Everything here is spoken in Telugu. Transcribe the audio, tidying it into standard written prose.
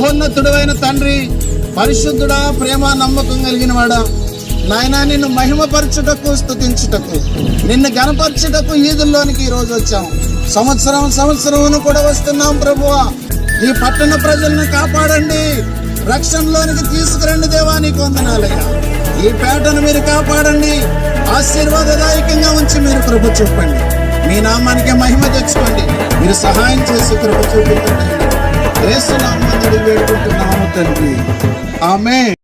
మహోన్నతుడైన తండ్రి, పరిశుద్ధుడా, ప్రేమ నమ్మకం కలిగిన వాడా, నాయనా నిన్ను మహిమపరచుటకు, స్తుతించుటకు, నిన్ను గణపరచుటకు ఈదుల్లోనికి ఈరోజు వచ్చాం. సంవత్సరమును కూడా వస్తున్నాం ప్రభువా. ఈ పట్టణ ప్రజలను కాపాడండి, రక్షణలోనికి తీసుకురండి దేవా. నీకు వందనాలయ్యా. ఈ పేటను మీరు కాపాడండి, ఆశీర్వాదదాయకంగా ఉంచి మీరు కృప చూపండి. మీ నామానికి మహిమ తెచ్చుకోండి. మీరు సహాయం చేసి కృప చూపించండి. యేసు నామమున వేడుకుంటున్నాము తండ్రి. ఆమేన్.